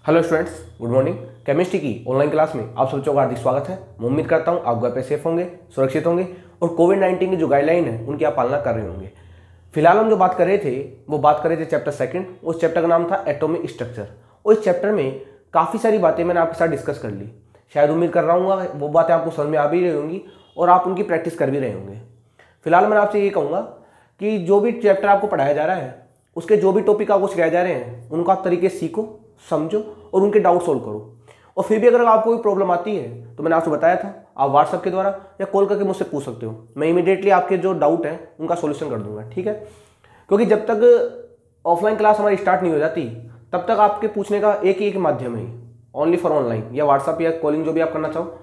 Hello students, good morning. Chemistry की online class में आप सब का हार्दिक स्वागत है। मैं उम्मीद करता हूँ आप घर पे सेफ होंगे, सुरक्षित होंगे और कोविड-19 की जो गाइडलाइन है उनकी आप पालना कर रहे होंगे। फिलहाल हम जो बात कर रहे थे वो बात कर रहे थे चैप्टर सेकंड। उस चैप्टर का नाम था एटॉमिक स्ट्रक्चर। और इस चैप्टर में काफ़ी सारी बातें मैंने आपके साथ डिस्कस कर ली। शायद उम्मीद कर रहा हूँ वो बातें आपको समझ में आ भी रही होंगी और आप उनकी प्रैक्टिस कर भी रहे होंगे। फिलहाल मैं आपसे ये कहूँगा कि जो भी चैप्टर आपको पढ़ाया जा रहा है उसके जो भी टॉपिक आपको सिखाए जा रहे हैं उनको आप तरीके से सीखो, समझो और उनके डाउट सोल्व करो। और फिर भी अगर आपको कोई प्रॉब्लम आती है तो मैंने आपसे बताया था आप व्हाट्सएप के द्वारा या कॉल करके मुझसे पूछ सकते हो। मैं इमीडिएटली आपके जो डाउट हैं उनका सॉल्यूशन कर दूंगा, ठीक है। क्योंकि जब तक ऑफलाइन क्लास हमारी स्टार्ट नहीं हो जाती तब तक आपके पूछने का एक ही एक माध्यम है, ओनली फॉर ऑनलाइन या व्हाट्सएप या कॉलिंग, जो भी आप करना चाहो।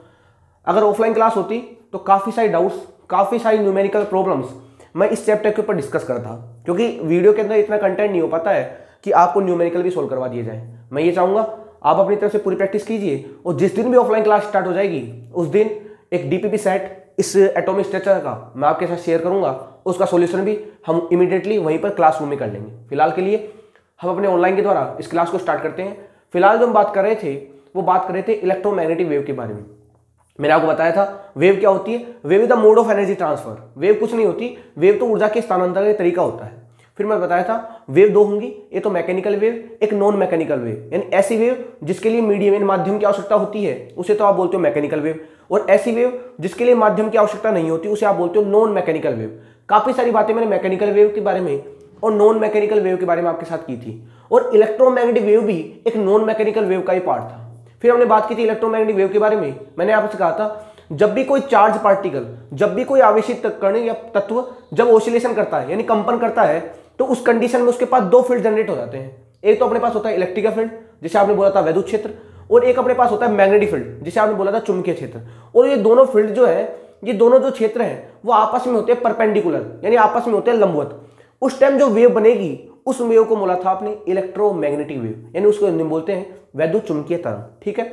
अगर ऑफलाइन क्लास होती तो काफ़ी सारी डाउट्स, काफ़ी सारी न्यूमेरिकल प्रॉब्लम्स मैं इस चैप्टर के ऊपर डिस्कस करता, क्योंकि वीडियो के अंदर इतना कंटेंट नहीं हो पाता है कि आपको न्यूमेरिकल भी सोल्व करवा दिए जाए। मैं ये चाहूँगा आप अपनी तरफ से पूरी प्रैक्टिस कीजिए और जिस दिन भी ऑफलाइन क्लास स्टार्ट हो जाएगी उस दिन एक डीपीपी सेट इस एटॉमिक स्ट्रक्चर का मैं आपके साथ शेयर करूँगा। उसका सॉल्यूशन भी हम इमीडिएटली वहीं पर क्लासरूम में कर लेंगे। फिलहाल के लिए हम अपने ऑनलाइन के द्वारा इस क्लास को स्टार्ट करते हैं। फिलहाल जो हम बात कर रहे थे वो बात कर रहे थे इलेक्ट्रोमैग्नेटिक वेव के बारे में। मैंने आपको बताया था वेव क्या होती है। Wave is the mode of energy transfer. Wave कुछ नहीं होती, वेव तो ऊर्जा के स्थानांतरण का तरीका होता है। फिर मैं बताया था वेव दो होंगी, एक तो मैकेनिकल वेव, एक नॉन मैकेनिकल वेव। यानी ऐसी वेव जिसके लिए मीडियम यानी माध्यम की आवश्यकता होती है उसे तो आप बोलते हो मैकेनिकल वेव, और ऐसी वेव जिसके लिए माध्यम की आवश्यकता नहीं होती उसे आप बोलते हो नॉन मैकेनिकल वेव। काफी सारी बातें मैंने मैकेनिकल वेव के बारे में और नॉन मैकेनिकल वेव के बारे में आपके साथ की थी, और इलेक्ट्रोमैग्नेटिक वेव भी एक नॉन मैकेनिकल वेव का ही पार्ट था। फिर हमने बात की थी इलेक्ट्रोमैग्नेटिक वेव के बारे में। मैंने आपसे कहा था जब भी कोई चार्ज पार्टिकल, जब भी कोई आवेशित कण या तत्व जब ऑसिलेशन करता है यानी कंपन करता है तो उस कंडीशन में उसके पास दो फील्ड जनरेट हो जाते हैं। एक तो अपने पास होता है इलेक्ट्रिकल फील्ड जिसे आपने बोला था वैद्युत क्षेत्र, और एक अपने पास होता है मैग्नेटिक फील्ड जिसे आपने बोला था चुंबकीय क्षेत्र। और ये दोनों फील्ड जो है, ये दोनों जो क्षेत्र हैं वो आपस में होते हैं परपेंडिकुलर यानी आपस में होते हैं लंबवत। उस टाइम जो वेव बनेगी उस वेव को बोला था आपने इलेक्ट्रोमैग्नेटिक वेव, यानी उसको बोलते हैं वैद्युत चुंबकीय तरंग, ठीक है।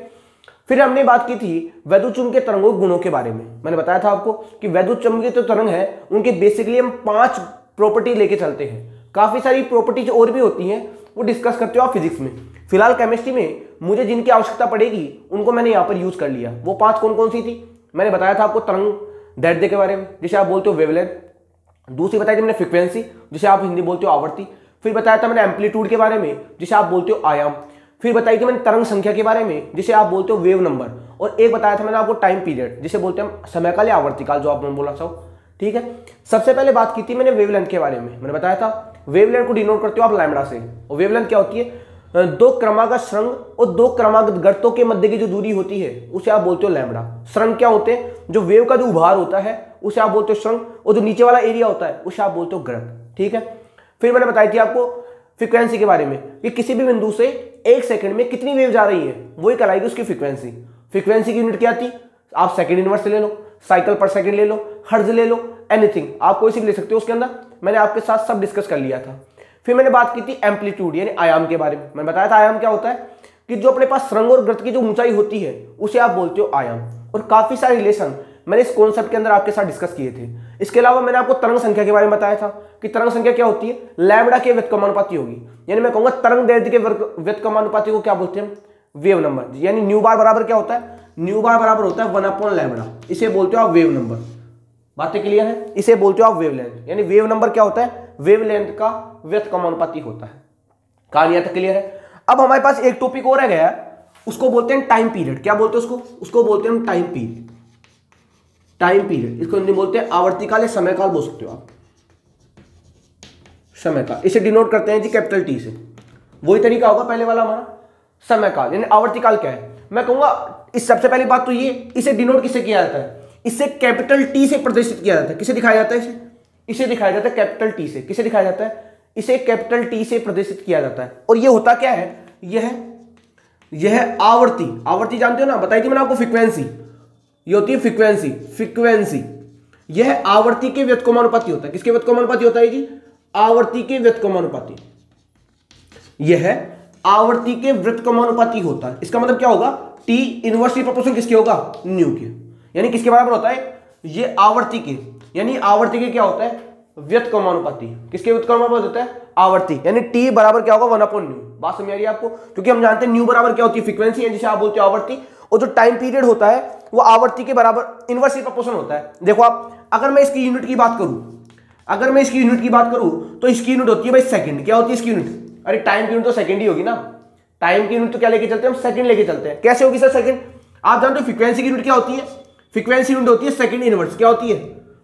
फिर हमने बात की थी वैद्युत चुंबकीय तरंगों गुणों के बारे में। मैंने बताया था आपको कि वैद्युत चुंबकीय जो तरंग है उनके बेसिकली हम 5 प्रॉपर्टी लेके चलते हैं। काफी सारी प्रॉपर्टीज और भी होती हैं, वो डिस्कस करते हो आप फिजिक्स में। फिलहाल केमिस्ट्री में मुझे जिनकी आवश्यकता पड़ेगी उनको मैंने यहाँ पर यूज कर लिया। वो 5 कौन कौन सी थी? मैंने बताया था आपको तरंग दैर्ध्य के बारे में जिसे आप बोलते हो वेवलेंथ। दूसरी बताई थी मैंने फ्रीक्वेंसी जिसे आप हिंदी बोलते हो आवर्ती। फिर बताया था मैंने एम्पलीट्यूड के बारे में जिसे आप बोलते हो आयाम। फिर बताई थी मैंने तरंग संख्या के बारे में जिसे आप बोलते हो वेव नंबर। और एक बताया था मैंने आपको टाइम पीरियड जिसे बोलते हैं समयकाल या आवर्तीकाल, जो आपने बोला चाहो, ठीक है। सबसे पहले बात की थी मैंने वेवलेंथ के बारे में। मैंने बताया था वेवलेंथ को डिनोट करते हो आप लैम्बडा से। और वेवलेंथ क्या होती है? दो क्रमागत सुरंग और दो क्रमागत गर्तों के मध्य की जो दूरी होती है उसे आप बोलते हो लैम्बडा। सुरंग क्या होते हैं? जो वेव का जो उभार होता है उसे आप बोलते हो सुरंग, और जो नीचे वाला एरिया होता है उसे आप बोलते हो गर्त, ठीक है। फिर मैंने बताई थी आपको फ्रीक्वेंसी के बारे में कि किसी भी बिंदु से 1 सेकंड में कितनी वेव जा रही है वही कहलाएगी उसकी फ्रीक्वेंसी। फ्रीक्वेंसी की यूनिट क्या थी? आप सेकंड इनवर्स ले लो, साइकिल पर सेकंड ले लो, हर्ट्ज ले लो, एनीथिंग आप कोई सी भी ले सकते हो उसके अंदर। मैंने आपके साथ सब डिस्कस कर लिया था। फिर मैंने बात की थी एम्पलीट्यूड यानी आयाम के बारे में। मैंने बताया था आयाम क्या होता है कि जो अपने पास सुरंग और गर्त की जो ऊंचाई होती है उसे आप बोलते हो आयाम। और काफी सारे रिलेशन मैंने इस कॉन्सेप्ट के अंदर आपके साथ डिस्कस किए थे। इसके अलावा मैंने आपको तरंग संख्या के बारे में बताया था कि तरंग संख्या क्या होती है? लैम्बडा के व्युत्क्रमानुपाती होगी। यानी मैं कहूंगा तरंग दैर्ध्य के व्युत्क्रमानुपाती को क्या बोलते हैं? Wave number. यानी न्यू बार बराबर क्या होता है? न्यू बार बराबर होता है 1/लैम्बडा। इसे बोलते हो आप वेव नंबर। बातें क्लियर है? इसे बोलते हो आप वेवलेंथ। यानी वेव नंबर क्या होता है? वेवलेंथ का व्युत्क्रमानुपाती होता है। कहानी तक क्लियर है? अब हमारे पास एक टॉपिक और रह गया, उसको बोलते हैं टाइम पीरियड। क्या बोलते हैं उसको बोलते हैं टाइम पीरियड। टाइम पीरियड इसको हिंदी बोलते हैं आवर्तीकाल या समयकाल बोल सकते हो आप, समयकाल। इसे डिनोट करते हैं जी कैपिटल टी से। वही तरीका होगा पहले वाला हमारा, समयकाल। यानी आवर्तीकाल क्या है? मैं कहूंगा इस सबसे पहली बात तो ये, इसे डिनोट किससे किया जाता है? इसे कैपिटल टी से प्रदर्शित किया जाता है। किसे दिखाया जाता है? इसे दिखाया जाता है कैपिटल टी से। किसे दिखाया जाता है? इसे कैपिटल टी से प्रदर्शित किया जाता है। और ये होता क्या है? यह आवर्ती। आवर्ती जानते हो ना, बताई थी मैंने आपको फ्रीक्वेंसी। ये होती है फ्रीक्वेंसी। यह आवर्ती के व्युत्क्रमानुपाती होता है। किसके व्युत्क्रमानुपाती होता है जी? आवर्ती के व्युत्क्रमानुपाती। यह आवर्ती के व्युत्क्रमानुपाती होता है। इसका मतलब क्या होगा? टी इनवर्सली प्रोपोर्शनल किसके होगा? न्यू के। यानी किसके बराबर होता है? ये आवर्ती के, यानी आवर्ती के क्या होता है? व्युत्क्रमानुपाती। किसके व्युत्क्रमानुपाती होता है? आवर्ती, यानी टी बराबर क्या होगा? 1/न्यू। बात समझ आ रही है आपको? क्योंकि हम जानते हैं न्यू बराबर क्या होती है? फ्रीक्वेंसी है, जिसे आप बोलते हो आवर्ती, और जो टाइम पीरियड होता है वो आवर्ती के बराबर इनवर्सली प्रोपोर्शनल होता है। देखो आप, अगर मैं इसकी यूनिट की बात करूं, तो इसकी यूनिट होती है भाई सेकंड। क्या होती है इसकी यूनिट? अरे टाइम की यूनिट तो सेकंड ही होगी ना। टाइम की यूनिट तो क्या लेके चलते हैं हम? सेकंड लेके चलते हैं। कैसे होगी सर सेकंड? आप जानते हो फ्रीक्वेंसी की यूनिट क्या होती है? फ्रीक्वेंसी यूनिट होती है सेकंड इनवर्स। क्या होती है?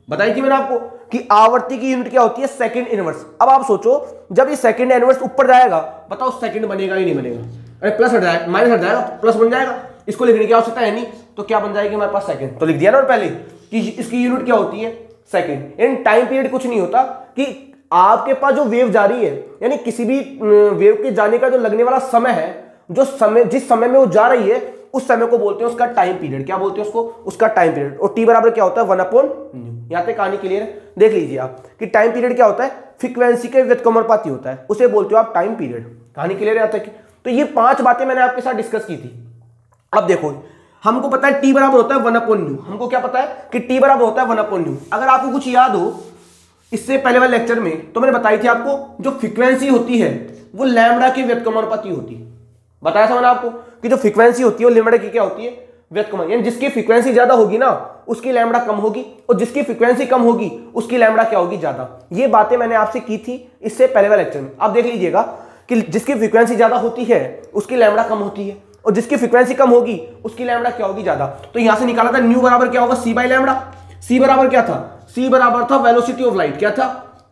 बताई थी मैंने आपको कि आवर्ती की यूनिट क्या होती है? Second inverse. अब आप सोचो, जब ये सेकंड इनवर्स ऊपर जाएगा, बताओ सेकंड बनेगा ही नहीं बनेगा? अरे प्लस हट जाएगा, माइनस हट जाएगा, प्लस बन जाएगा। इसको लिखने की आवश्यकता है नहीं, तो क्या बन जाएगी हमारे पास? सेकंड। तो लिख दिया ना पहले कि इसकी यूनिट क्या होती है? सेकंड। यानी टाइम पीरियड कुछ नहीं होता कि आपके पास जो वेव जा रही है, यानी किसी भी वेव के जाने का जो लगने वाला समय है, जो समय जिस समय में वो जा रही है, उस समय को बोलते हैं उसका टाइम पीरियड। क्या बोलते हैं उसको? उसका टाइम पीरियड। और टी बराबर क्या होता है? 1/न्यू। यहां तक कहानी क्लियर है? देख लीजिए आप कि टाइम पीरियड क्या होता है? फ्रीक्वेंसी के व्युत्क्रमानुपाती होता है, उसे बोलते हो आप टाइम पीरियड। कहानी क्लियर है यहां तक? तो ये 5 बातें मैंने आपके साथ डिस्कस की थी। अब देखो, हमको पता है टी बराबर होता है 1/न्यू। हमको क्या पता है कि टी बराबर होता है 1/न्यू। अगर आपको कुछ याद हो इससे पहले वाले लेक्चर में, तो मैंने बताई थी आपको जो फ्रीक्वेंसी होती है वो लैम्बडा की व्युत्क्रमानुपाती होती है। बताया था मैंने आपको कि जो फ्रीक्वेंसी होती है वो लैम्बडा की क्या होती है? व्युत्क्रम। यानी जिसकी फ्रीक्वेंसी ज्यादा होगी ना, उसकी लैम्बडा कम होगी, और जिसकी फ्रीक्वेंसी कम होगी उसकी लैम्बडा क्या होगी? ज्यादा। ये बातें मैंने आपसे की थी इससे पहले वाले लेक्चर में। आप देख लीजिएगा कि जिसकी फ्रीक्वेंसी ज्यादा होती है उसकी लैम्बडा कम होती है, और जिसकी फ्रीक्वेंसी कम होगी उसकी लैम्बडा क्या होगी? ज्यादा। तो यहां से निकाला था न्यू बराबर क्या होगा? सी बाई लैम्बडा। सी बराबर क्या था? सी बराबर था वेलोसिटी ऑफ लाइट। क्या था?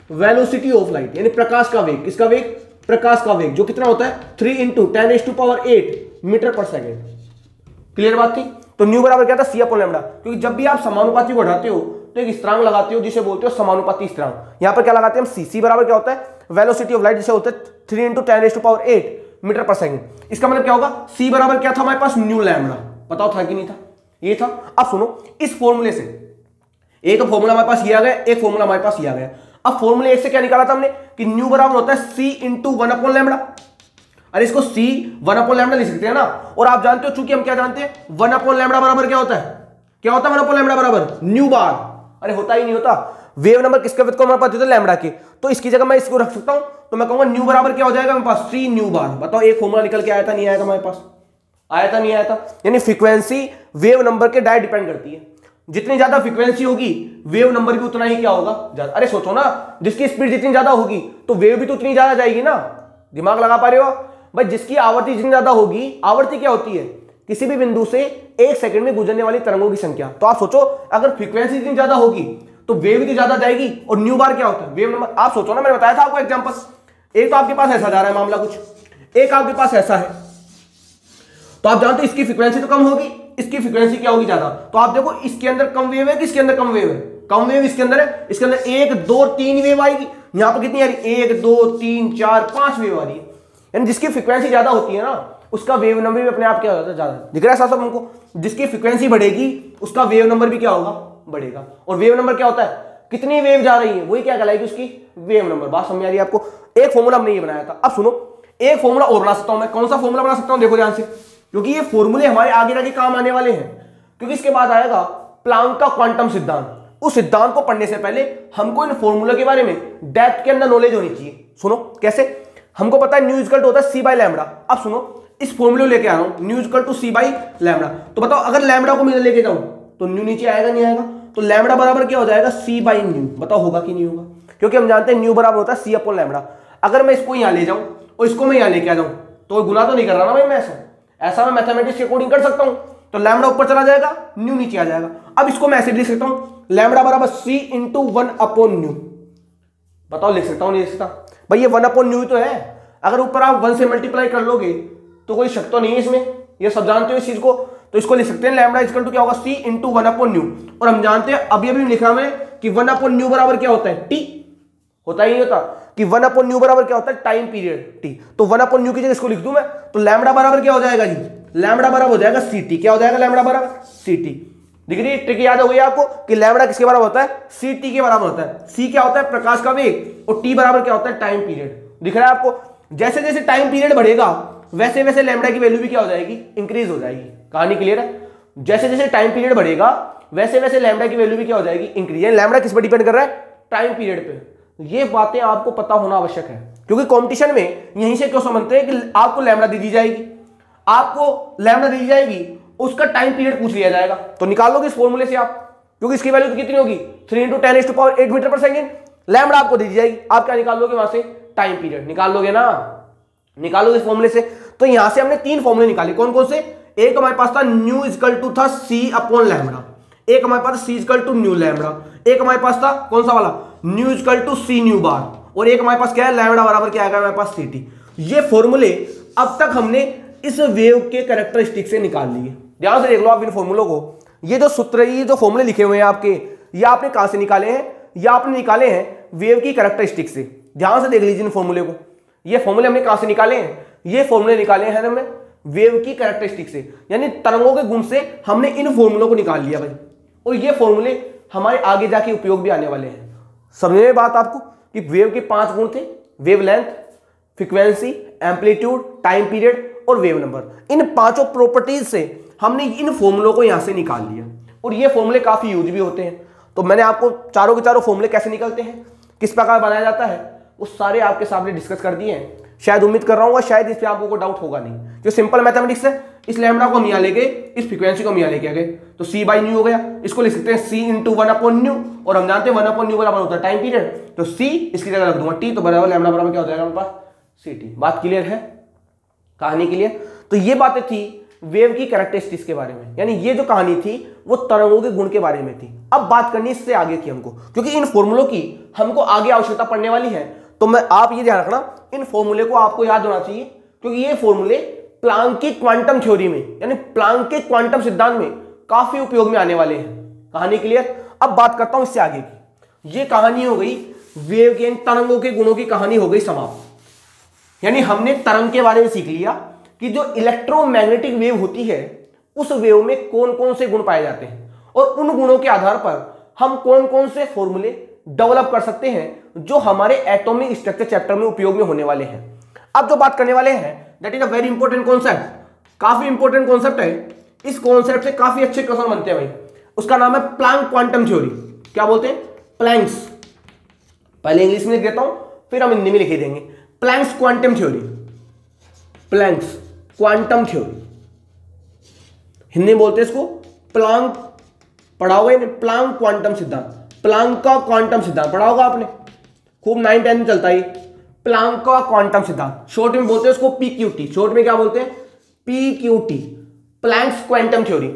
वेलोसिटी ऑफ लाइट, यानी प्रकाश का वेग। किसका वेग? प्रकाश का वेग, जो कितना होता है? 3 × 10⁸ मीटर पर सेकेंड। क्लियर बात थी? तो न्यू बराबर क्या था? सी अपॉन लैम्बडा। क्योंकि जब भी आप समानुपाती को हटाते हो तो एक स्थिरांक लगाते हो जिसे बोलते हो समानुपाती स्थिरांक। यहां पर क्या लगाते हैं हम? सी। सी बराबर क्या होता है? वेलोसिटी ऑफ लाइट, जिसे होता है 3 × 10⁸ मीटर पर सेकेंड। इसका मतलब क्या होगा? सी बराबर क्या था हमारे पास? New lambda. बताओ था कि नहीं था? ये था। अब सुनो, इस फॉर्मूले से एक फॉर्मूला हमारे पास ये आ गया, एक फॉर्मूला हमारे पास ये आ गया। अब फॉर्मूले एक से क्या निकाला था हमने कि न्यू बराबर होता है सी × 1/λ। अरे इसको सी 1/λ लिख सकते हैं ना। और आप जानते हो, चूंकि हम क्या जानते हैं, 1/λ बराबर क्या होता है? क्या होता है 1/λ बराबर? न्यू बार। अरे होता ही नहीं होता। वेव नंबर किसका व्युत्क्रमानुपाती होता है? लैम्बडा के। तो इसकी जगह मैं इसको रख सकता हूं, तो मैं कहूंगा न्यू बराबर क्या हो जाएगा मेरे पास? सी न्यू बार। बताओ एक फॉर्मूला निकल के आया था नहीं आया था हमारे पास? आया था नहीं आया था? यानी फ्रीक्वेंसी वेव नंबर के डायरेक्ट डिपेंड करती है। जितनी ज्यादा फ्रीक्वेंसी होगी वेव नंबर भी उतना ही क्या होगा? ज्यादा। अरे सोचो ना, जिसकी स्पीड जितनी ज्यादा होगी तो वेव भी तो उतनी ज्यादा जाएगी ना। दिमाग लगा पा रहे हो भाई? जिसकी आवर्ती जितनी ज्यादा होगी, आवर्ती क्या होती है? किसी भी बिंदु से 1 सेकंड में गुजरने वाली तरंगों की संख्या। तो आप सोचो, अगर फ्रीक्वेंसी जितनी ज्यादा होगी तो वेव भी ज्यादा जाएगी। और न्यू बार क्या होता है? Wave number. आप सोचो ना, मैंने बताया था आपको एग्जांपल। एक तो आपके पास ऐसा जा रहा है मामला कुछ, एक आपके पास ऐसा है, तो आप जानते हो इसकी फ्रीक्वेंसी तो कम होगी, इसकी फ्रीक्वेंसी क्या होगी? ज्यादा। तो आप देखो, इसके अंदर कम वेव है, किसके अंदर कम वेव है? कम वेव इसके अंदर है। इसके अंदर 1 2 3 वेव आएगी। यहां पर कितनी आ रही? 1 2 3 4 5 वेव आ रही है। यानी जिसकी फ्रीक्वेंसी ज्यादा होती है ना, उसका वेव नंबर भी अपने आप क्या होता है? ज्यादा। दिख रहा है साहब हमको? जिसकी फ्रीक्वेंसी बढ़ेगी उसका वेव नंबर भी क्या होगा? बढ़ेगा। और वेव नंबर क्या होता है? कितनी वेव जा रही है वही क्या कहलाएगी? उसकी वेव नंबर। बात समझ आ रही है आपको? एक फॉर्मूला हमने ये बनाया था। अब सुनो, एक फॉर्मूला और बना सकता हूं मैं। कौन सा फॉर्मूला बना सकता हूं? देखो ध्यान से, क्योंकि ये फॉर्मूले हमारे आगे जाके काम आने वाले हैं। क्योंकि इसके बाद आएगा प्लांक का क्वांटम सिद्धांत। उस सिद्धांत को पढ़ने से पहले हमको इन फॉर्मूला के बारे में डेप्थ के अंदर नॉलेज होनी चाहिए। सुनो कैसे? हमको पता है न्यू इक्वल टू होता है सी बाई लैम्बडा। अब सुनो, इस फॉर्मूले लेके आ रहा हूं, nu equal to c by lambda. तो बताओ, अगर लैम्बडा को मैं लेके जाऊं तो न्यू नीचे आएगा नहीं आएगा? तो लैम्बडा बराबर क्या हो जाएगा? सी बाई न्यू। बताओ होगा कि नहीं होगा? क्योंकि हम जानते हैं न्यू बराबर होता है सी अपॉन लैम्बडा। अगर मैं इसको यहां ले जाऊं और इसको मैं यहां लेके आ जाऊं तो गुना तो नहीं कर रहा ना भाई मैं? ऐसा मैं मैथमेटिक्स के अकॉर्डिंग कर सकता हूं। तो लैम्बडा ऊपर चला जाएगा, न्यू नीचे आ जाएगा। अब इसको मैं ऐसे लिख सकता हूं, लैम्बडा बराबर सी × 1/न्यू। बताओ लिख सकता हूं नहीं लिख सकता? भाई ये 1/न्यू तो है। अगर ऊपर आप 1 से मल्टीप्लाई कर लोगे तो कोई शक तो नहीं है इसमें, ये सब जानते हो इस चीज को। तो इसको लिख सकते हैं लैम्बडा इक्वल टू क्या होगा? सी × 1/न्यू। और हम जानते हैं, अभी अभी लिखा मैंने कि 1/न्यू बराबर क्या होता है? टी। होता ही नहीं होता कि 1/न्यू बराबर क्या होता है? Time period T. तो 1/न्यू की जगह इसको लिख दूं मैं, तो लैम्बडा बराबर क्या हो जाएगा जी? लैम्बडा बराबर हो जाएगा सी टी। क्या हो जाएगा? लैम्बडा बराबर सी टी। दिख रही ट्रिक? याद हो गई आपको कि लैम्बडा किसके बराबर होता है? सी टी के बराबर होता है। सी क्या होता है? प्रकाश का वेग। और टी बराबर क्या होता है? Time period. दिख रहा है आपको? जैसे जैसे टाइम पीरियड बढ़ेगा वैसे वैसे लैम्बडा की वैल्यू भी क्या हो जाएगी? इंक्रीज हो जाएगी। कहानी क्लियर है? जैसे जैसे टाइम पीरियड बढ़ेगा वैसे वैसे लैम्बडा की वैल्यू भी क्या हो जाएगी? इंक्रीज। लैम्बडा किस पर डिपेंड कर रहा है? टाइम पीरियड पे। ये बातें आपको पता होना आवश्यक है, क्योंकि कंपटीशन में यहीं से क्वेश्चन बनते हैं कि आपको लैम्बडा दे दी जाएगी, आपको लैम्बडा दे दी जाएगी, उसका टाइम पीरियड पूछ लिया जाएगा, तो निकाल लोगे इस फॉर्मूले से आप, क्योंकि इसकी वैल्यू तो कितनी होगी 3 × 10⁸ मीटर पर सेकेंड। लैम्बडा आपको दे दी जाएगी, आप क्या निकाल लोगे वहां से, टाइम पीरियड निकाल लोगे ना, निकालोगे इस फॉर्मूले से। तो यहां से हमने 3 फॉर्मूले निकाले, कौन कौन से, एक हमारे पास था न्यू इक्वल टू था C/λ, एक हमारे पास C equal to nu lambda, एक हमारे पास था कौन सा वाला nu equal to C nu bar, और एक हमारे पास क्या है लैम्बडा बराबर क्या आएगा हमारे पास CT। ये फॉर्मूले अब तक हमने इस वेव के कैरेक्टरिस्टिक से निकाल लिए। ध्यान से देख लो आप इन फॉर्मूलों को, ये जो सूत्र, ये जो फॉर्मूले लिखे हुए हैं आपके, ये आपने कहां से निकाले हैं, ये आपने निकाले हैं वेव की कैरेक्टरिस्टिक से। ध्यान से देख लीजिए इन फॉर्मूले को, ये फॉर्मूले हमने कहां से निकाले हैं, ये फॉर्मूले निकाले हैं हमने वेव की कैरेक्टरिस्टिक से, यानी तरंगों के गुण से हमने इन फॉर्मूलों को निकाल लिया भाई, और ये फॉर्मूले हमारे आगे जाके उपयोग भी आने वाले हैं। समझ में बात आपको कि वेव के 5 गुण थे, wave length, frequency, amplitude, time period और वेव नंबर। इन 5 प्रॉपर्टीज से हमने इन फॉर्मूलों को यहां से निकाल लिया, और ये फॉर्मूले काफी यूज भी होते हैं। तो मैंने आपको चारों के चारों फॉर्मूले कैसे निकलते हैं, किस प्रकार बनाया जाता है, वो सारे आपके सामने डिस्कस कर दिए हैं। शायद उम्मीद कर रहा हूँ शायद इस पे आपको कोई डाउट होगा नहीं, जो सिंपल मैथमेटिक्स है। इस लैम्बडा को हम यहाँ ले गए, इस फ्रीक्वेंसी को हम यहाँ लेके आ गए, तो C/ν हो गया, इसको लिख सकते हैं C × 1/ν, और हम जानते हैं 1/ν बराबर होता है टाइम पीरियड, तो C इसकी जगह रख दूंगा T, तो बराबर लैम्बडा बराबर क्या हो जाएगा हमारे पास CT। बात क्लियर है, कहानी क्लियर। तो ये बातें थी वेव की कैरेक्टरिस्टिक्स के बारे में, यानी ये जो कहानी थी वो तरंगों के गुण के बारे में थी। अब बात करनी इससे आगे की हमको, क्योंकि इन फॉर्मूलों की हमको आगे आवश्यकता पड़ने वाली है, तो मैं आप ये ध्यान रखना इन फॉर्मूले को आपको याद होना चाहिए, क्योंकि ये फॉर्मूले प्लांक की क्वांटम थ्योरी में, यानी प्लांक के क्वांटम सिद्धांत में काफी उपयोग में आने वाले हैं। कहानी क्लियर। अब बात करता हूं इससे आगे की। ये कहानी हो गई वेव के तरंगों के गुणों की कहानी हो गई समाप्त, यानी हमने तरंग के बारे में सीख लिया कि जो इलेक्ट्रोमैग्नेटिक वेव होती है उस वेव में कौन कौन से गुण पाए जाते हैं, और उन गुणों के आधार पर हम कौन कौन से फॉर्मूले डेवलप कर सकते हैं जो हमारे एटॉमिक स्ट्रक्चर चैप्टर में उपयोग में होने वाले हैं। अब जो बात करने वाले हैं that is a very important concept, काफी इंपॉर्टेंट कॉन्सेप्ट है। इस कॉन्सेप्ट से काफी अच्छे क्वेश्चन बनते हैं भाई। उसका नाम है प्लांक क्वांटम थ्योरी। क्या बोलते हैं, प्लैंक्स। पहले इंग्लिश में लिख देता हूं, फिर हम हिंदी में लिख देंगे। Planck's quantum theory, Planck's quantum theory, Hindi में बोलते हैं इसको प्लांक। पढ़ा होगा प्लांक क्वांटम सिद्धांत, प्लांक का क्वांटम सिद्धांत पढ़ा होगा आपने, खूब 9-10 में चलता है प्लांक का क्वांटम सिद्धांत। शॉर्ट में बोलते हैं उसको PQT, शॉर्ट में क्या बोलते हैं PQT, Planck's quantum theory,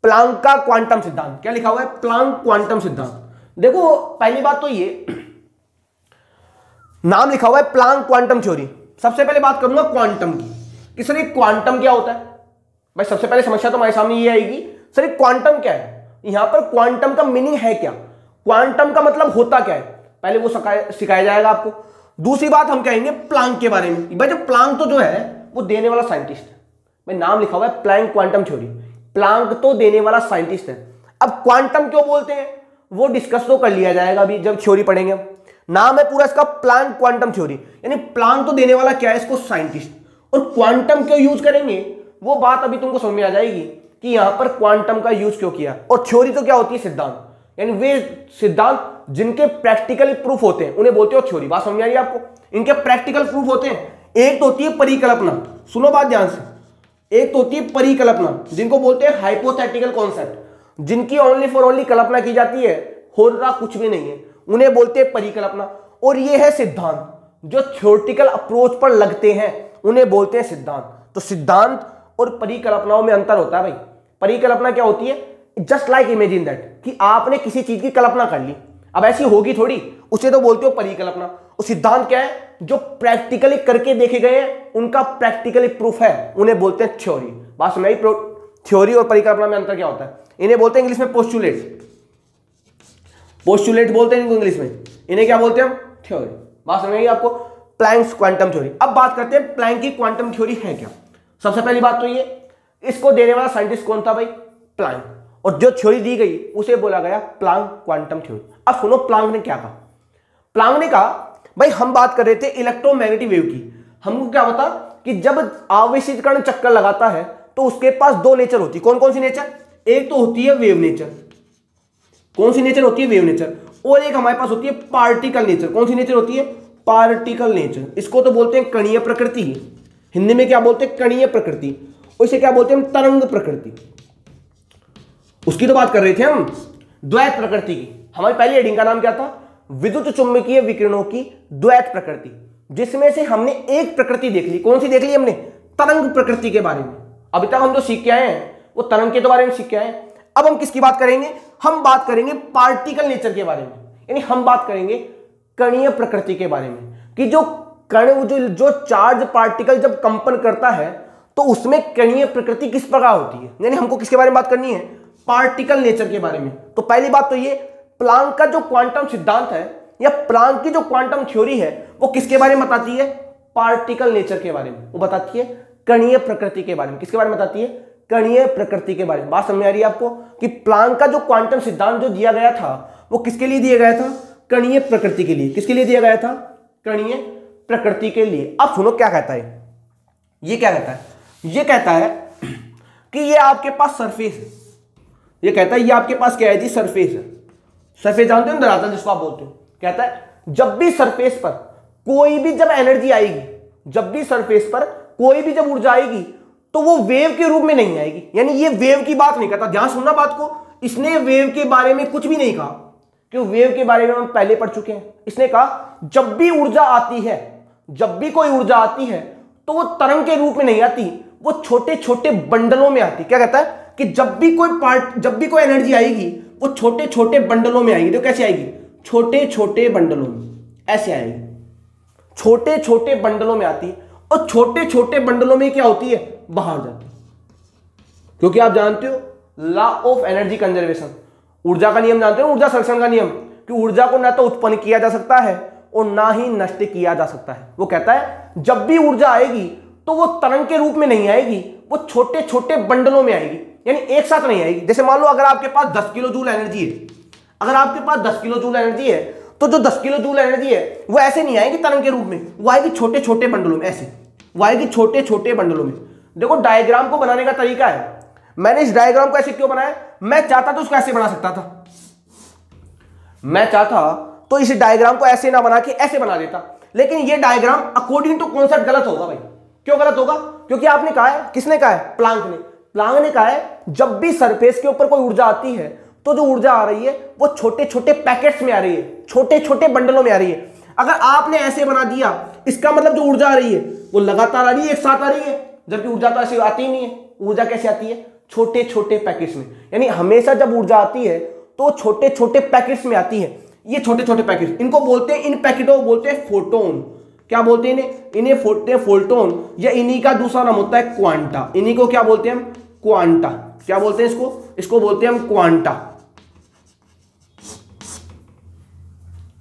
Planck का क्वांटम सिद्धांत। क्या लिखा हुआ है, प्लांक क्वांटम सिद्धांत। देखो पहली बात तो ये नाम लिखा हुआ है प्लांक क्वांटम थ्योरी। सबसे पहले बात करूंगा क्वांटम की कि सर ये क्वांटम क्या होता है। भाई सबसे पहले समस्या तो हमारे सामने ये आएगी, सर ये क्वांटम क्या है, यहां पर क्वांटम का मीनिंग है क्या, क्वांटम का मतलब होता क्या है, पहले वो सिखाया जाएगा आपको। दूसरी बात हम कहेंगे प्लांक के बारे में। भाई जो प्लांक तो जो है वो देने वाला साइंटिस्ट है, भाई नाम लिखा हुआ है प्लांक क्वांटम थ्योरी, प्लांक तो देने वाला साइंटिस्ट है। अब क्वांटम क्यों बोलते हैं वो डिस्कस तो कर लिया जाएगा अभी जब थ्योरी पढ़ेंगे हम। नाम है पूरा इसका प्लांक क्वांटम थ्योरी, यानी प्लांक तो देने वाला क्या है इसको साइंटिस्ट, और क्वांटम क्यों यूज करेंगे वो बात अभी तुमको समझ में आ जाएगी कि यहां पर क्वांटम का यूज क्यों किया। और थ्योरी तो क्या होती है, सिद्धांत, यानी वे सिद्धांत जिनके प्रैक्टिकली प्रूफ होते हैं उन्हें बोलते हो थ्योरी। बात समझ आ रही है आपको, इनके प्रैक्टिकल प्रूफ होते हैं। एक तो होती है परिकल्पना, सुनो बात ध्यान से, एक तो होती है परिकल्पना जिनको बोलते हैं हाइपोथेटिकल कॉन्सेप्ट, जिनकी ओनली फॉर ओनली कल्पना की जाती है, हो रहा कुछ भी नहीं है, उन्हें बोलते हैं परिकल्पना। और ये है सिद्धांत जो थ्योरेटिकल अप्रोच पर लगते हैं, उन्हें बोलते हैं सिद्धांत। तो सिद्धांत और परिकल्पनाओं में अंतर होता है भाई। परिकल्पना क्या होती है, जस्ट लाइक इमेजिन दैट, कि आपने किसी चीज की कल्पना कर ली, अब ऐसी होगी थोड़ी, उसे तो बोलते हो परिकल्पना। और सिद्धांत क्या है, जो प्रैक्टिकली करके देखे गए हैं, उनका प्रैक्टिकली प्रूफ है, उन्हें बोलते हैं थ्योरी। बात समझ आई, थ्योरी और परिकल्पना में अंतर क्या होता है, इन्हें बोलते हैं इंग्लिश में पोस्टुलेट, पोस्टुलेट बोलते हैं इनको इंग्लिश में, इन्हें क्या बोलते हैं हम, थ्योरी। बात समझ आई आपको, प्लैंक्स क्वांटम थ्योरी। अब बात करते हैं प्लैंक की क्वांटम थ्योरी है क्या। सबसे पहली बात तो ये, इसको देने वाला साइंटिस्ट कौन था भाई, प्लैंक, और जो थ्योरी दी गई उसे बोला गया प्लैंक क्वांटम थ्योरी। अब सुनो प्लैंक ने क्या कहा। प्लैंक ने कहा भाई हम बात कर रहे थे इलेक्ट्रोमैग्नेटिक वेव की, हमको क्या पता कि जब आवेशित कण चक्कर लगाता है तो उसके पास दो नेचर होती है। कौन कौन सी नेचर, एक तो होती है वेव नेचर, कौन सी नेचर होती है, वेव नेचर, और एक हमारे पास होती है पार्टिकल नेचर। कौन सी नेचर होती है? Particle nature. इसको तो बोलते हैं कणीय प्रकृति, हिंदी में क्या बोलते हैं? कणीय प्रकृति। और इसे क्या बोलते हैं हम? तरंग प्रकृति। उसकी तो बात कर रहे थे हम, द्वैत प्रकृति की। हमारी पहली हेडिंग का नाम क्या था? विद्युत चुंबकीय विकिरणों की द्वैत प्रकृति, जिसमें से हमने एक प्रकृति देख ली। कौन सी देख ली हमने? तरंग प्रकृति के बारे में। अभी तक हम जो सीख के आए हैं वो तरंग के बारे में सीख के आए हैं। अब हम किसकी बात करेंगे? हम बात करेंगे पार्टिकल नेचर के बारे में, यानी हम बात करेंगे कणीय प्रकृति के बारे में, कि जो कण जो चार्ज पार्टिकल जब कंपन करता है तो उसमें कणीय प्रकृति किस प्रकार होती है। यानी हमको किसके बारे में बात करनी है? पार्टिकल नेचर के बारे में। तो पहली बात तो ये, प्लांक का जो क्वांटम सिद्धांत है या प्लांक की जो क्वांटम थ्योरी है वो किसके बारे में बताती है? पार्टिकल नेचर के बारे में। वो बताती है कणीय प्रकृति के बारे में। किसके बारे में बताती है? कणीय प्रकृति के बारे में। बात समझ आ रही है आपको कि प्लांक का जो क्वांटम सिद्धांत जो दिया गया था वो किसके लिए दिया गया था? कणीय प्रकृति के लिए। किसके लिए दिया गया था? कणीय प्रकृति के लिए। अब सुनो क्या कहता है ये। क्या कहता है? ये कहता है कि ये आपके पास सरफेस है। ये कहता है ये आपके पास क्या है जी? सरफेस है। सरफेस जानते हो, धरातल जिसको आप बोलते हो। कहता है जब भी सरफेस पर कोई भी जब एनर्जी आएगी, जब भी सरफेस पर कोई भी जब ऊर्जा आएगी तो वो वेव के रूप में नहीं आएगी। यानी ये वेव की बात नहीं करता, ध्यान सुनना बात को। इसने वेव के बारे में कुछ भी नहीं कहा, क्यों? वेव के बारे में हम पहले पढ़ चुके हैं। इसने कहा जब भी ऊर्जा आती है, जब भी कोई ऊर्जा आती है तो वो तरंग के रूप में नहीं आती, वो छोटे छोटे बंडलों में आती। क्या कहता है कि जब भी कोई एनर्जी आएगी वो छोटे छोटे बंडलों में आएगी। तो कैसे आएगी? छोटे छोटे बंडलों में, ऐसे आएगी, छोटे छोटे बंडलों में आती है। और छोटे छोटे बंडलों में क्या होती है? बाहर जाती है। क्योंकि आप जानते हो लॉ ऑफ एनर्जी कंजर्वेशन, ऊर्जा का नियम जानते हो, ऊर्जा संरक्षण का नियम, कि ऊर्जा को ना तो उत्पन्न किया जा सकता है और ना ही नष्ट किया जा सकता है। वो कहता है जब भी ऊर्जा आएगी तो वो तरंग के रूप में नहीं आएगी, वो छोटे छोटे बंडलों में आएगी, यानी एक साथ नहीं आएगी। जैसे मान लो अगर आपके पास 10 किलो जूल एनर्जी है, अगर आपके पास 10 किलो जूल एनर्जी है तो जो 10 किलो जूल एनर्जी है वो ऐसे नहीं आएगी तरंग के रूप में, वो आएगी छोटे छोटे बंडलों में, ऐसे वो आएगी छोटे छोटे बंडलों में। देखो डायग्राम को बनाने का तरीका है। मैंने इस डायग्राम को ऐसे क्यों बनाया? मैं चाहता तो उसको ऐसे बना सकता था, मैं चाहता तो इस डायग्राम को ऐसे ना बना के ऐसे बना देता, लेकिन ये डायग्राम अकॉर्डिंग टू कॉन्सेप्ट गलत होगा भाई। क्यों गलत होगा? क्योंकि आपने कहा है, किसने कहा है? प्लांक ने। प्लांक ने कहा है जब भी सरफेस के ऊपर कोई ऊर्जा आती है तो जो ऊर्जा आ रही है वो छोटे छोटे पैकेट्स में आ रही है, छोटे छोटे बंडलों में आ रही है। अगर आपने ऐसे बना दिया, इसका मतलब जो ऊर्जा आ रही है वो लगातार आ रही है, एक साथ आ रही है, जबकि ऊर्जा तो ऐसे आती ही नहीं है। ऊर्जा कैसे आती है? छोटे छोटे पैकेट्स में। यानी हमेशा जब ऊर्जा आती है तो छोटे छोटे पैकेट्स में आती है। ये छोटे छोटे पैकेट्स, इनको बोलते हैं, इन पैकेटों को बोलते हैं फोटोन। क्या बोलते हैं इन्हें? इन्हें बोलते हैं फोटोन, या इन्हीं का दूसरा नाम होता है क्वांटा। इन्हीं को क्या बोलते हैं हम? क्वांटा। क्या बोलते हैं इसको? इसको बोलते हैं हम क्वांटा।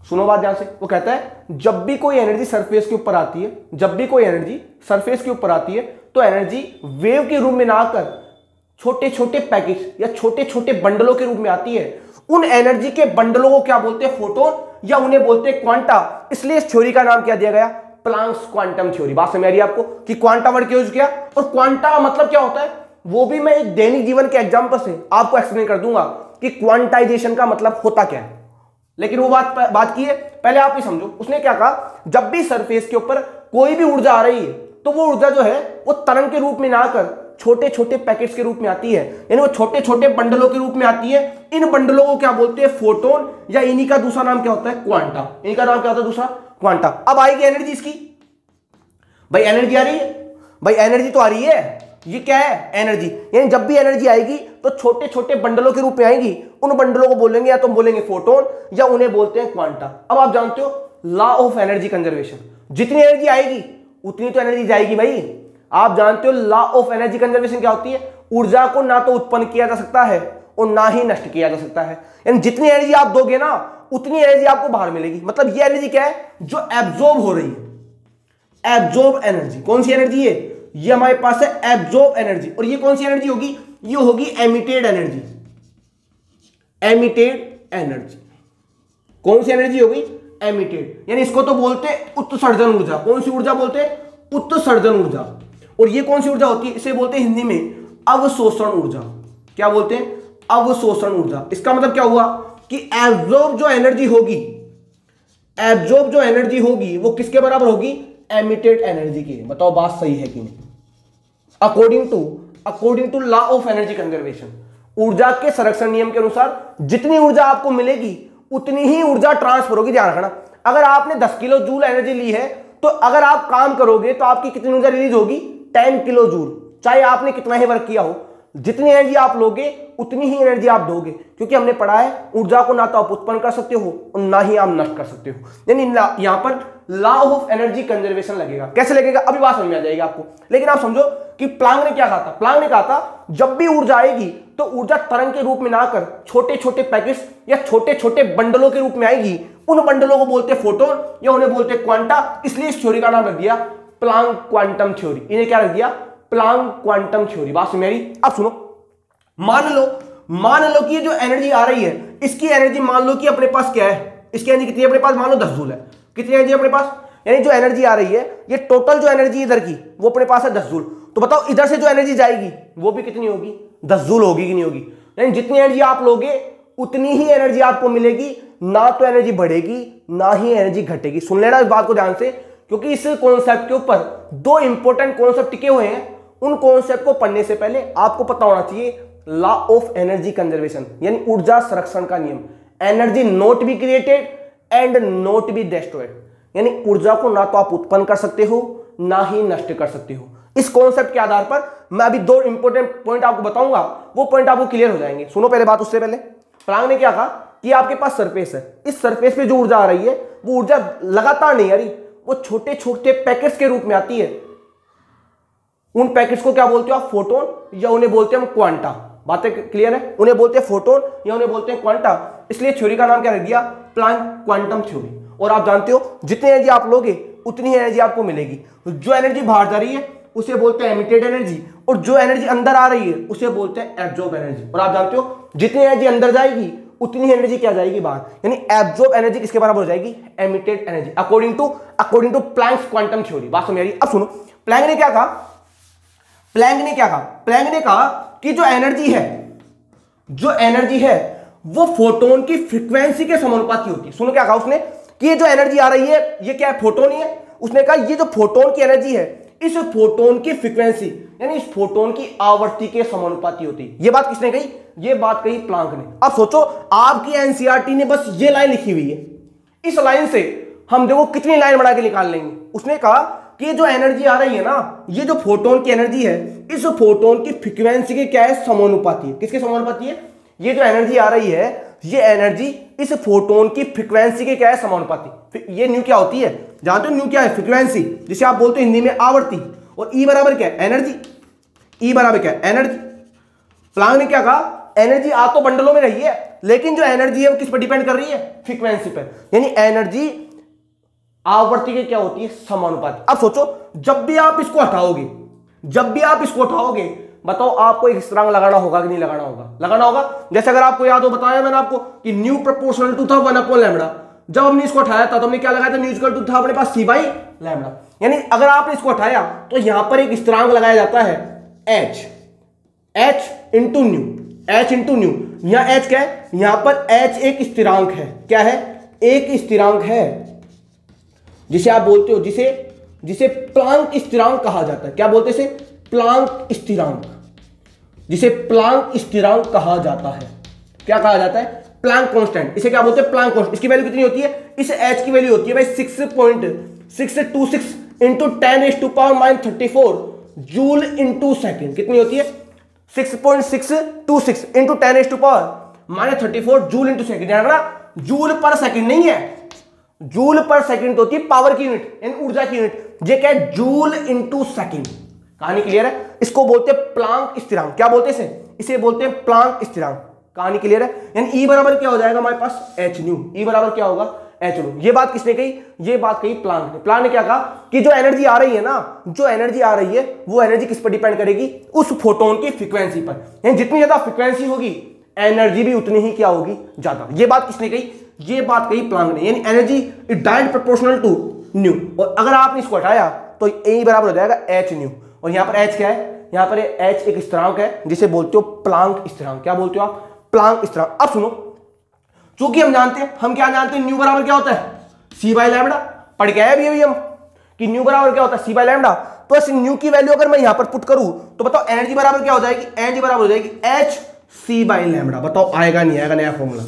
सुनो बात ध्यान से। वो कहता है जब भी कोई एनर्जी सरफेस के ऊपर आती है, जब भी कोई एनर्जी सरफेस के ऊपर आती है तो एनर्जी वेव के रूप में ना आकर छोटे छोटे पैकेट या छोटे छोटे बंडलों के रूप में आती है। उन एनर्जी के बंडलों को क्या बोलते हैं? फोटोन, या उन्हें बोलते हैं क्वांटा। इसलिए इस थ्योरी का नाम क्या दिया गया? Planck's quantum theory. बात समझ आ रही है आपको कि क्वांटा वर्ड क्यों यूज किया और क्वांटा का मतलब क्या होता है? वो भी मैं एक दैनिक जीवन के एग्जांपल से आपको एक्सप्लेन कर दूंगा कि क्वांटाइजेशन का मतलब होता क्या है। लेकिन वो बात की है, पहले आप ही समझो। उसने क्या कहा? जब भी सरफेस के ऊपर कोई भी ऊर्जा आ रही है तो वो ऊर्जा जो है वो तरंग के रूप में ना आकर छोटे छोटे पैकेट्स के रूप में आती है, यानी वो छोटे छोटे बंडलों के रूप में आती है। इन बंडलों को क्या बोलते हैं? फोटोन, या इन्हीं का दूसरा नाम क्या होता है? क्वांटा। इन्हीं का नाम क्या होता है? दूसरा क्वांटा। अब आएगी एनर्जी इसकी। भाई एनर्जी आ रही है, भाई एनर्जी तो आ रही है। ये क्या है? एनर्जी। यानी जब भी एनर्जी आएगी तो छोटे छोटे बंडलों के रूप में आएगी। उन बंडलों को बोलेंगे या तो बोलेंगे फोटोन, या उन्हें बोलते हैं क्वांटा। अब आप जानते हो लॉ ऑफ एनर्जी कंजर्वेशन, जितनी एनर्जी आएगी उतनी तो एनर्जी जाएगी भाई। आप जानते हो लॉ ऑफ एनर्जी कंजर्वेशन क्या होती है? ऊर्जा को ना तो उत्पन्न किया जा सकता है और ना ही नष्ट किया जा सकता है। यानी जितनी एनर्जी आप दोगे ना उतनी एनर्जी आपको बाहर मिलेगी। मतलब ये एनर्जी क्या है? जो एब्जॉर्ब हो रही है, एब्जॉर्ब एनर्जी। कौन सी एनर्जी है? ये हमारे पास है एब्जॉर्ब एनर्जी। और ये कौन सी एनर्जी होगी? ये होगी एमिटेड एनर्जी। एमिटेड एनर्जी कौन सी एनर्जी होगी? एमिटेड। यानी इसको तो बोलते हैं उत्सर्जन ऊर्जा। कौन सी ऊर्जा बोलते हैं? उत्सर्जन ऊर्जा। और ये कौन सी ऊर्जा होती है? इसे बोलते हैं हिंदी में अवशोषण ऊर्जा। क्या बोलते हैं? अवशोषण ऊर्जा। इसका मतलब क्या हुआ? कि एब्जॉर्ब जो एनर्जी होगी वो किसके बराबर होगी, एमिटेड एनर्जी की। बताओ बात सही है कि नहीं। According to law of energy conservation, ऊर्जा के संरक्षण नियम के अनुसार जितनी ऊर्जा आपको मिलेगी उतनी ही ऊर्जा ट्रांसफर होगी। ध्यान रखना, अगर आपने 10 किलो जूल एनर्जी ली है तो अगर आप काम करोगे तो आपकी कितनी ऊर्जा रिलीज होगी, 10 किलो जूल। चाहे आपने कितना ही वर्क किया हो, जितनी एनर्जी आप लोगे उतनी ही एनर्जी आप दोगे, क्योंकि हमने पढ़ा है ऊर्जा को ना तो आप उत्पन्न कर सकते हो और ना ही आप नष्ट कर सकते हो। यानी यहां पर लॉ ऑफ एनर्जी कंजर्वेशन लगेगा। कैसे लगेगा अभी बात समझ में आ जाएगी आपको। लेकिन आप समझो कि प्लांक ने क्या कहा था, प्लांक ने कहा था जब भी ऊर्जा आएगी तो ऊर्जा तरंग के रूप में ना कर छोटे छोटे पैकेट्स या छोटे छोटे बंडलों के रूप में आएगी। उन बंडलों को बोलते फोटोन या उन्हें बोलते क्वांटा। इसलिए इस थ्योरी का नाम रख दिया प्लांक क्वांटम थ्योरी। इन्हें क्या रख दिया, प्लांक क्वांटम थ्योरी। बात सुन मेरी, अब सुनो। मान लो कि ये जो एनर्जी आ रही है, इसकी एनर्जी मान लो कि अपने पास क्या है, इसकी एनर्जी कितनी है अपने पास, मान लो 10 जूल है। कितनी एनर्जी अपने पास, यानी जो एनर्जी आ रही है ये टोटल जो एनर्जी इधर की वो अपने पास है 10 जूल। तो बताओ इधर से जो एनर्जी जाएगी वो भी कितनी होगी, 10 जूल होगी कि नहीं होगी। यानी जितनी एनर्जी आप लोगे उतनी ही एनर्जी आपको मिलेगी, ना तो एनर्जी बढ़ेगी ना ही एनर्जी घटेगी। सुन लेना इस बात को ध्यान से, क्योंकि इस कॉन्सेप्ट के ऊपर 2 इंपॉर्टेंट कॉन्सेप्ट टिके हुए हैं। उन कॉन्सेप्ट को पढ़ने से पहले आपको पता होना चाहिए लॉ ऑफ एनर्जी कंजर्वेशन, यानी ऊर्जा संरक्षण का नियम। Energy not be created and not be destroyed, यानी ऊर्जा को ना तो आप उत्पन्न कर सकते हो ना ही नष्ट कर सकते हो। इस कॉन्सेप्ट के आधार पर मैं अभी 2 इंपॉर्टेंट पॉइंट आपको बताऊंगा, वो पॉइंट आपको क्लियर हो जाएंगे। सुनो पहले बात, उससे पहले प्लांक ने क्या कहा कि आपके पास सरफेस है, इस सरफेस पे जो ऊर्जा आ रही है वो ऊर्जा लगातार नहीं आ रही, वो छोटे छोटे पैकेट्स के रूप में आती है। उन पैकेट्स को क्या बोलते हो आप, फोटोन या उन्हें बोलते हैं हम क्वांटा। बातें क्लियर है, उन्हें बोलते हैं फोटोन या उन्हें बोलते हैं क्वांटा। इसलिए थ्योरी का नाम क्या रख दिया, प्लांक क्वांटम थ्योरी। और आप जानते हो जितनी एनर्जी आप लोगे उतनी ही एनर्जी आपको मिलेगी। जो एनर्जी बाहर जा रही है उसे बोलते हैं एमिटेड एनर्जी, और जो एनर्जी अंदर आ रही है उसे बोलते हैं एब्जॉर्ब एनर्जी। और आप जानते हो जितनी एनर्जी अंदर जाएगी उतनी एनर्जी क्या जाएगी बाहर, यानी एब्जॉर्ब एनर्जी किसके बराबर हो जाएगी, emitted energy, according to Planck quantum theory. बात समझ आ रही है। अब सुनो प्लैंक ने क्या कहा, प्लैंक ने कहा कि जो एनर्जी है वो फोटोन की फ्रीक्वेंसी के समानुपाती होती है। सुनो क्या कहा उसने कि ये जो एनर्जी आ रही है ये क्या है, फोटोन ही है। उसने कहा ये जो फोटोन की एनर्जी है इस फोटोन की फ्रीक्वेंसी यानी इस फोटोन की आवृत्ति के समानुपाती होती है। ये बात किसने कही, ये बात कही प्लांक ने। अब सोचो आपकी एनसीईआरटी ने बस ये लाइन लिखी हुई है, इस लाइन से हम देखो कितनी लाइन बना के निकाल लेंगे। उसने कहा कि जो एनर्जी आ रही है ना, ये जो फोटोन की एनर्जी है इस फोटोन की फ्रीक्वेंसी के क्या है, समानुपाती है। किसके समानुपाती है, ये जो एनर्जी आ रही है ये एनर्जी इस फोटोन की फ्रीक्वेंसी के क्या है, समानुपाती। ये न्यू क्या होती है, जानते हो न्यू क्या है, फ्रीक्वेंसी, जिसे आप बोलते हो हिंदी में आवृत्ति। और ई बराबर क्या है, एनर्जी। ई बराबर क्या है, एनर्जी। प्लांक ने क्या कहा, एनर्जी आ तो बंडलों में रही है लेकिन जो एनर्जी है वो किस पर डिपेंड कर रही है, फ्रीक्वेंसी पर, यानी एनर्जी आवृत्ति के क्या होती है, समानुपाती। अब सोचो जब भी आप इसको हटाओगे बताओ आपको एक स्थिरांक लगाना होगा कि नहीं लगाना होगा। जैसे अगर आपको याद हो, बताया मैंने आपको कि न्यू प्रोपोर्शनल टू था 1 लैम्बडा। जब हमने इसको हटाया था तो हमने क्या लगाया था, न्यू इक्वल टू था अपने पास c बाई लैम्बडा। यानी अगर आपने इसको हटाया तो यहां पर एक स्थिरांक लगाया जाता है h इंटू न्यू। यहां h क्या है, यहां पर h एक स्थिरांक है। क्या है, एक स्थिरांक है जिसे आप बोलते हो, जिसे प्लांक स्थिरांक कहा जाता है। क्या बोलते हैं इसे, प्लांक स्थिरांक, जिसे प्लांक स्थिरांक कहा जाता है। क्या कहा जाता है, प्लांक कांस्टेंट। इसे क्या बोलते हैं, प्लांक कांस्टेंट। इसकी वैल्यू कितनी होती है, इस h की वैल्यू होती है भाई 6.626 इंटू 10⁻⁻34 जूल इंटू सेकेंड। कितनी होती है, 6.626 इंटू 10⁻⁻34 जूल इंटू सेकेंड। ध्यान रखना जूल पर सेकेंड नहीं है, जूल पर सेकेंड होती है पावर की यूनिट यानी ऊर्जा की यूनिट। ये क्या है, जूल इंटू सेकेंड। कहानी क्लियर है। इसको बोलते हैं प्लांक स्थिरांक। क्या बोलते हैं इसे बोलते हैं प्लांक स्थिरांक। कहानी क्लियर है। यानी ई बराबर क्या हो जाएगा हमारे पास, एच न्यू। ई बराबर क्या होगा, एच न्यू। ये बात किसने कही, ये बात कही प्लांक ने। प्लांक ने क्या कहा कि जो एनर्जी आ रही है ना, जो एनर्जी आ रही है वो एनर्जी किस पर डिपेंड करेगी, उस फोटोन की फ्रीक्वेंसी पर। यानी जितनी ज्यादा फ्रीक्वेंसी होगी एनर्जी भी उतनी ही क्या होगी, ज्यादा। ये बात किसने कही, ये बात कही प्लांक ने। यानी energy is direct proportional to nu. और अगर आपने इसको हटाया तो ए बराबर हो जाएगा एच न्यू। और यहां पर एच क्या है, यहां पर एच एक स्थिरांक है जिसे बोलते हो प्लांक स्थिरांक। क्या बोलते हो आप, प्लांक स्थिरांक। अब सुनो चूंकि हम जानते हैं, हम क्या जानते हैं, न्यू बराबर क्या होता है, सी बाई लैम्बडा। पढ़ के आए अभी हम कि न्यू बराबर क्या होता है, सी बाई लैम्बडा। तो ऐसे न्यू की वैल्यू अगर मैं यहां पर पुट करूं तो बताओ एनर्जी बराबर क्या हो जाएगी, एनर्जी बराबर हो जाएगी एच सी बाई लैम्बडा। बताओ आएगा नहीं आएगा नया फॉर्मूला।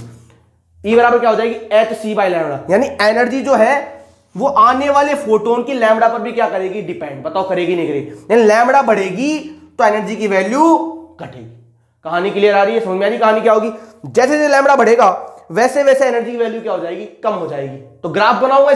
ई बराबर क्या हो जाएगी, एच सी बाई लैम्बडा। यानी एनर्जी जो है वो आने वाले फोटोन की लैम्बडा पर भी क्या करेगी, डिपेंड। बताओ करेगी नहीं करेगी। यानी लैम्बडा बढ़ेगी तो एनर्जी की वैल्यू घटेगी। कहानी क्लियर आ रही है, समझ में आ रही कहानी क्या होगी। जैसे जैसे लैम्बडा बढ़ेगा वैसे वैसे एनर्जी की वैल्यू क्या हो जाएगी, कम हो जाएगी। तो ग्राफ बनाऊंगा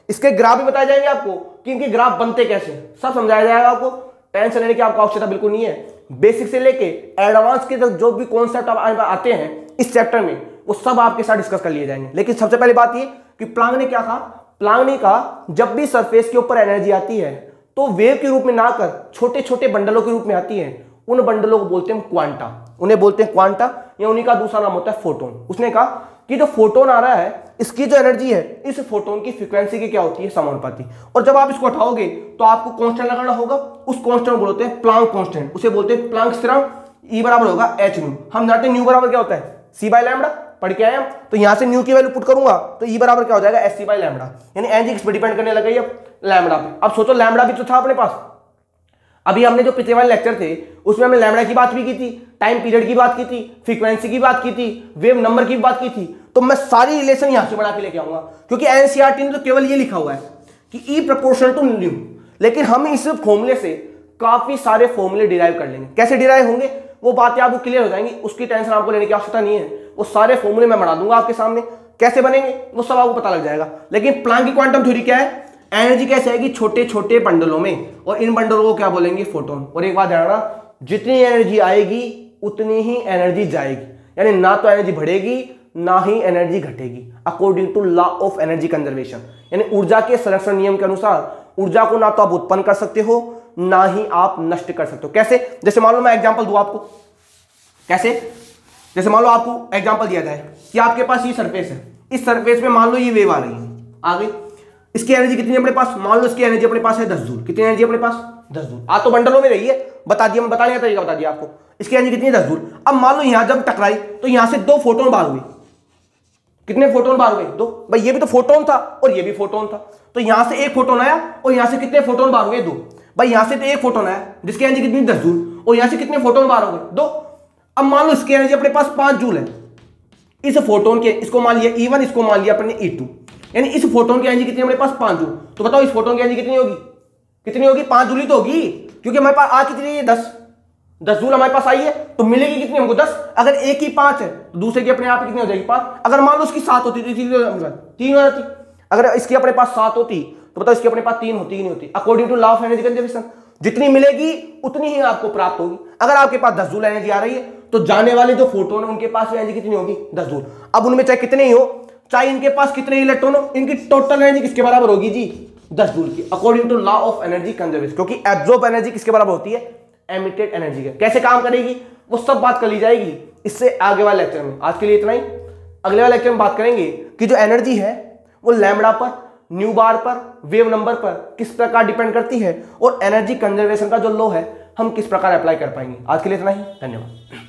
इसके ग्राफ भी बताए जाएंगे आपको कि इनके ग्राफ बनते कैसे, सब समझाया जाएगा आपको। टेंशन लेने की आपको आवश्यकता बिल्कुल नहीं है। बेसिक से लेके एडवांस के जो भी कॉन्सेप्ट आते हैं इस चैप्टर में वो सब आपके साथ डिस्कस कर लिए जाएंगे। लेकिन सबसे पहले बात ये कि प्लांक ने क्या कहा, प्लांक ने कहा जब भी सरफेस के ऊपर एनर्जी आती है तो वेव के रूप में ना कर छोटे छोटे बंडलों के रूप में आती है। उन बंडलों को बोलते हैं क्वांटा, उन्हें बोलते हैं क्वांटा, या उन्हीं का दूसरा नाम होता है फोटोन। उसने कहा कि जो फोटोन आ रहा है इसकी जो एनर्जी है इस फोटोन की फ्रीक्वेंसी की क्या होती है, समानुपाती। और जब आप इसको हटाओगे तो आपको कांस्टेंट लगाना होगा। उस कांस्टेंट को बोलते हैं प्लांक कांस्टेंट, उसे बोलते हैं प्लांक स्थिरांक। ई बराबर होगा एच न्यू। हम जानते हैं न्यू बराबर क्या होता है, सी बाई लैम्बडा। पढ़ के आए हम। तो यहां से न्यू की वैल्यू पुट करूंगा तो ई बराबर क्या हो जाएगा, एस सी बाई लैम्बडा। यानी एनर्जी किस पर डिपेंड करने लग गई अब, लैम्बडा पे। अब सोचो लैम्बडा भी तो था अपने पास। अभी हमने जो पिछले वाले लेक्चर थे उसमें हमने लैम्बडा की बात भी की थी, टाइम पीरियड की बात की थी, फ्रीक्वेंसी की बात की थी, वेव नंबर की बात की थी। तो मैं सारी रिलेशन यहां से बना के लेके आऊंगा क्योंकि एनसीईआरटी ने तो केवल ये लिखा हुआ है कि ई प्रोपोर्शनल टू न्यू। लेकिन हम इस फॉर्मूले से काफी सारे फॉर्मूले डिराइव कर लेंगे। कैसे डिराइव होंगे वो बातें आपको क्लियर हो जाएंगी, उसकी टेंशन आपको लेने की आवश्यकता नहीं है। वो सारे फॉर्मूले मैं बना दूंगा आपके सामने, कैसे बनेंगे वो सब आपको पता लग जाएगा। लेकिन प्लांक की क्वांटम थ्योरी क्या है, एनर्जी कैसे आएगी, छोटे छोटे बंडलों में, और इन बंडलों को क्या बोलेंगे, फोटोन। और एक बात ध्यान रखना, जितनी एनर्जी आएगी उतनी ही एनर्जी जाएगी। यानी ना तो एनर्जी बढ़ेगी ना ही एनर्जी घटेगी, according to law of energy conservation. यानी ऊर्जा के संरक्षण नियम के अनुसार ऊर्जा को ना तो आप उत्पन्न कर सकते हो ना ही आप नष्ट कर सकते हो। कैसे, जैसे मान लो मैं एग्जांपल दूं आपको, कैसे, जैसे मान लो आपको एग्जांपल दिया जाए कि आपके पास ये सरफेस है, इस सरफेस में मान लो ये वेव आ रही है, आ गई। इसकी एनर्जी कितनी है अपने पास, मान लो इसकी एनर्जी अपने पास है 10 जूल। कितनी एनर्जी अपने पास, 10 जूल। आ तो बंडलों में रही है, बता दिया, मैं बताने का तरीका बता दिया आपको। इसकी एनर्जी कितनी है, 10 जूल। अब मान लो यहां जब टकराई तो यहां से 2 फोटोन बाहर हुए। कितने फोटोन बाहर हुए, 2। भाई ये भी तो फोटोन था और ये भी फोटोन था, तो यहां से एक फोटोन आया और यहां से कितने फोटोन बाहर हुए, 2। भाई यहां से तो एक फोटोन आया जिसकी एनर्जी कितनी, 10 जूल, और यहां से कितने फोटोन बाहर हो गए, 2। अब मान लो इसकी एनर्जी अपने पास 5 जूल है। इस फोटोन के, इसको मान लिया E1, इसको मान लिया अपने E2, यानी इस फोटोन की एनर्जी कितनी हमारे पास, 5 जूल। तो बताओ इस फोटोन की एनर्जी कितनी होगी, कितनी होगी, 5 जूल ही तो होगी, क्योंकि हमारे पास आ कितनी है, 10 जूल हमारे पास आई है, तो मिलेगी कितनी हमको, 10। अगर एक ही 5 है तो दूसरे की अपने आप कितनी हो जाएगी, 5। अगर मान लो इसकी 7 होती तो 3 हो जाती। अगर इसकी अपने पास 7 होती तो बताओ इसकी अपने पास 3 होती ही नहीं होती, according to law of energy conservation. जितनी मिलेगी उतनी ही आपको प्राप्त होगी। अगर आपके पास 10 जूल एनर्जी आ रही है तो जाने वाले जो फोटोन है उनके पास एनर्जी कितनी होगी, 10 जूल। अब उनमें चाहे कितने ही हो, चाहे इनके पास कितने इलेक्ट्रॉन हो, इनकी टोटल एनर्जी किसके बराबर होगी जी, 10 जूल की, according to law of energy conservation. क्योंकि एब्जॉर्ब एनर्जी किसके बराबर होती है, एमिटेड एनर्जी के। कैसे काम करेगी वो सब बात कर ली जाएगी इससे आगे वाले लेक्चर में। आज के लिए इतना ही, अगले वाले लेक्चर में बात करेंगे कि जो एनर्जी है वो लैम्बडा पर, न्यू बार पर, वेव नंबर पर किस प्रकार डिपेंड करती है, और एनर्जी कंजर्वेशन का जो लॉ है हम किस प्रकार अप्लाई कर पाएंगे। आज के लिए इतना ही, धन्यवाद।